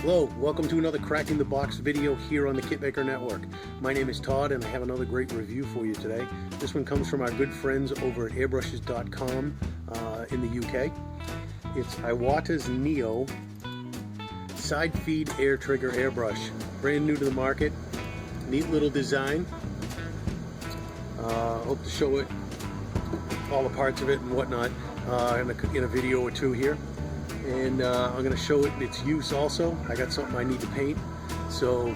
Hello, welcome to another Cracking the Box video here on the Kitmaker Network. My name is Todd and I have another great review for you today. This one comes from our good friends over at airbrushes.com in the UK. It's Iwata's Neo Side-feed Air Trigger Airbrush. Brand new to the market. Neat little design. Hope to show it, all the parts of it and whatnot in a video or two here. And I'm going to show it its use also. I got something I need to paint, so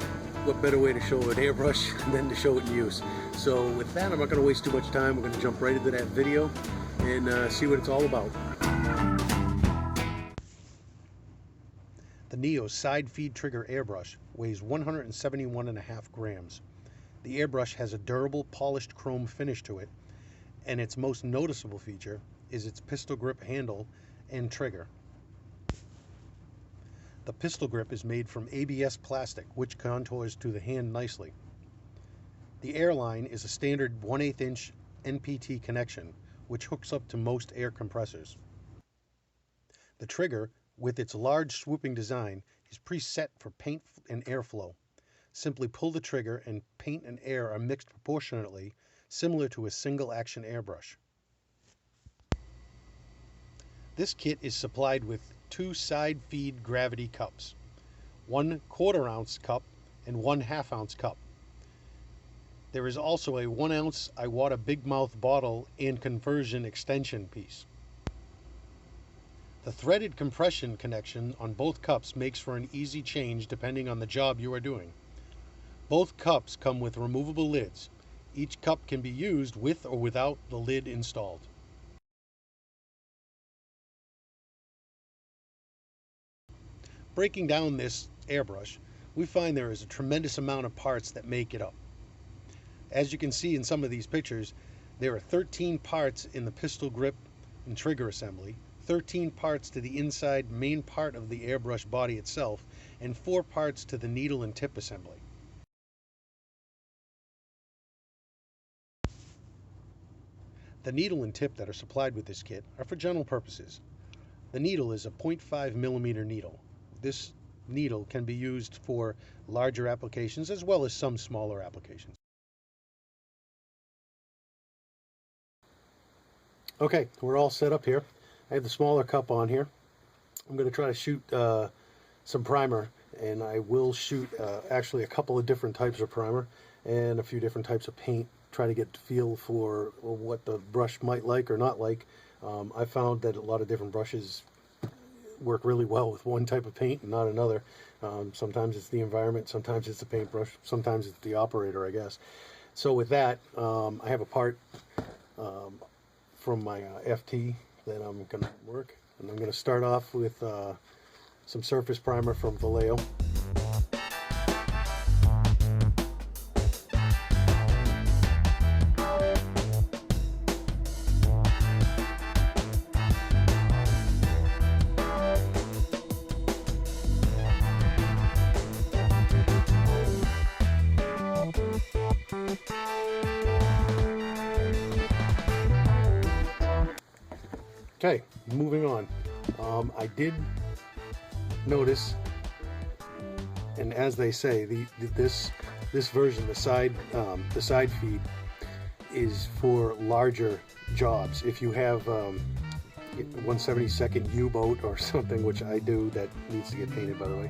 what better way to show an airbrush than to show it in use. So with that, I'm not going to waste too much time. We're going to jump right into that video and see what it's all about. The Neo Side-feed Trigger Airbrush weighs 171.5 grams. The airbrush has a durable polished chrome finish to it, and its most noticeable feature is its pistol grip handle and trigger. The pistol grip is made from ABS plastic, which contours to the hand nicely. The air line is a standard 1/8 inch NPT connection, which hooks up to most air compressors. The trigger, with its large swooping design, is preset for paint and airflow. Simply pull the trigger and paint and air are mixed proportionately, similar to a single action airbrush. This kit is supplied with 2 side-feed gravity cups, 1 1/4 ounce cup and 1 1/2 ounce cup. There is also a 1 ounce Iwata Big Mouth bottle and conversion extension piece. The threaded compression connection on both cups makes for an easy change depending on the job you are doing. Both cups come with removable lids. Each cup can be used with or without the lid installed. Breaking down this airbrush, we find there is a tremendous amount of parts that make it up. As you can see in some of these pictures, there are 13 parts in the pistol grip and trigger assembly, 13 parts to the inside main part of the airbrush body itself, and 4 parts to the needle and tip assembly. The needle and tip that are supplied with this kit are for general purposes. The needle is a 0.5 millimeter needle. This needle can be used for larger applications as well as some smaller applications. Okay, we're all set up here. I have the smaller cup on here. I'm going to try to shoot some primer, and I will shoot actually a couple of different types of primer and a few different types of paint, try to get a feel for what the brush might like or not like. I found that a lot of different brushes work really well with one type of paint and not another. Sometimes it's the environment, sometimes it's the paintbrush, sometimes it's the operator, I guess. So with that, I have a part from my FT that I'm going to work, and I'm going to start off with some surface primer from Vallejo. Okay, moving on. I did notice, and as they say, this version, the side feed, is for larger jobs. If you have 1/72nd U-boat or something, which I do, that needs to get painted, by the way,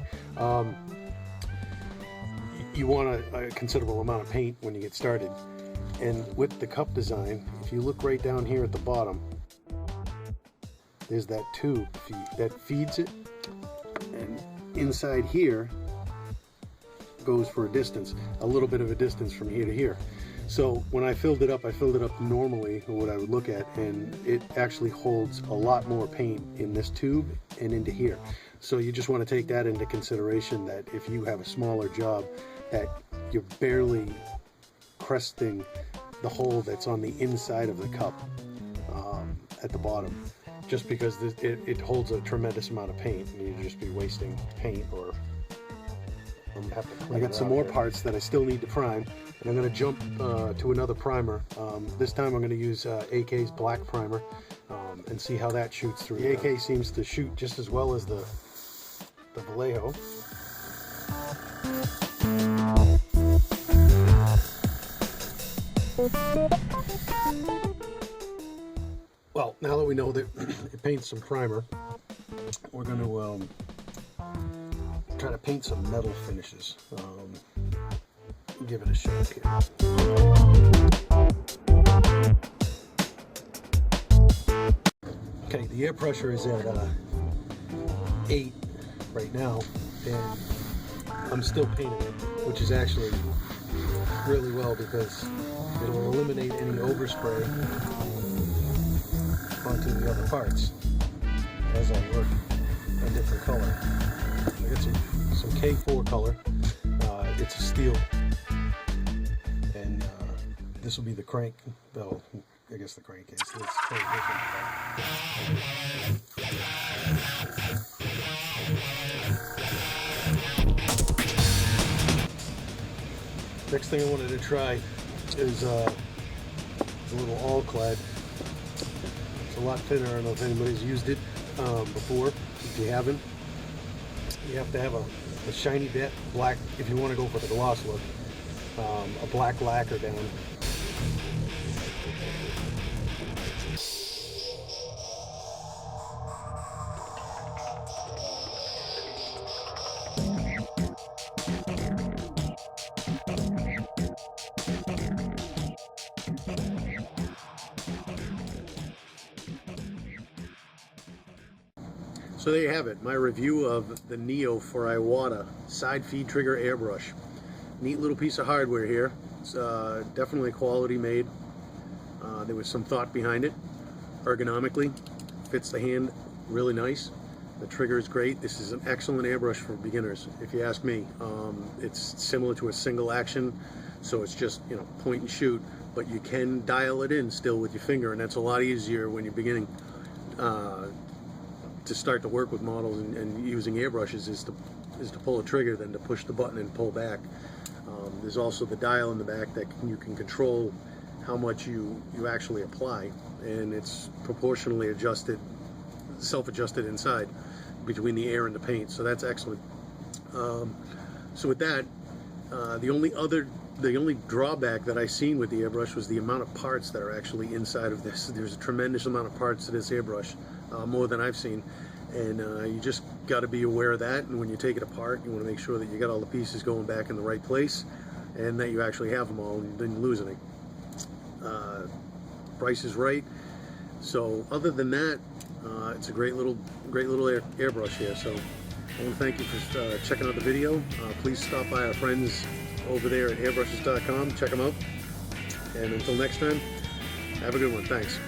you want a considerable amount of paint when you get started. And with the cup design, if you look right down here at the bottom, there's that tube that feeds it, and inside here goes for a distance, a little bit of a distance from here to here. So when I filled it up normally, or what I would look at, and it actually holds a lot more paint in this tube and into here. So you just want to take that into consideration, that if you have a smaller job, that you're barely cresting the hole that's on the inside of the cup at the bottom, just because it holds a tremendous amount of paint, and you'd just be wasting paint. Or I got some more parts that I still need to prime, and I'm going to jump to another primer. This time I'm going to use AK's black primer and see how that shoots through. The AK seems to shoot just as well as the Vallejo. Well, now that we know that it paints some primer, we're going to try to paint some metal finishes. Give it a shot here. Okay, the air pressure is at 8 right now, and I'm still painting it, which is actually really well because it'll eliminate any overspray onto the other parts as I work a different color. I got some K4 color. It's a steel, and this will be the crank. Well, I guess the crankcase. Let's try this one. Next thing I wanted to try is a little all-clad. It's a lot thinner. I don't know if anybody's used it before. If you haven't, you have to have a shiny bit, black, if you want to go for the gloss look, a black lacquer down. So there you have it, my review of the Neo for Iwata Side-feed Trigger Airbrush. Neat little piece of hardware here. It's definitely quality made. There was some thought behind it. Ergonomically, fits the hand really nice. The trigger is great. This is an excellent airbrush for beginners, if you ask me. It's similar to a single action, so it's just, you know, point and shoot, but you can dial it in still with your finger, and that's a lot easier when you're beginning. To start to work with models and using airbrushes is to pull a trigger than to push the button and pull back. There's also the dial in the back that you can control how much you actually apply, and it's proportionally adjusted, self-adjusted inside between the air and the paint, so that's excellent. So with that, the only drawback that I seen with the airbrush was the amount of parts that are actually inside of this. There's a tremendous amount of parts to this airbrush, more than I've seen, and you just got to be aware of that. And when you take it apart, you want to make sure that you got all the pieces going back in the right place, and that you actually have them all and didn't lose any. Price is right. So other than that, it's a great little airbrush here. So I want to thank you for checking out the video. Please stop by our friends over there at airbrushes.com. Check them out. And until next time, have a good one. Thanks.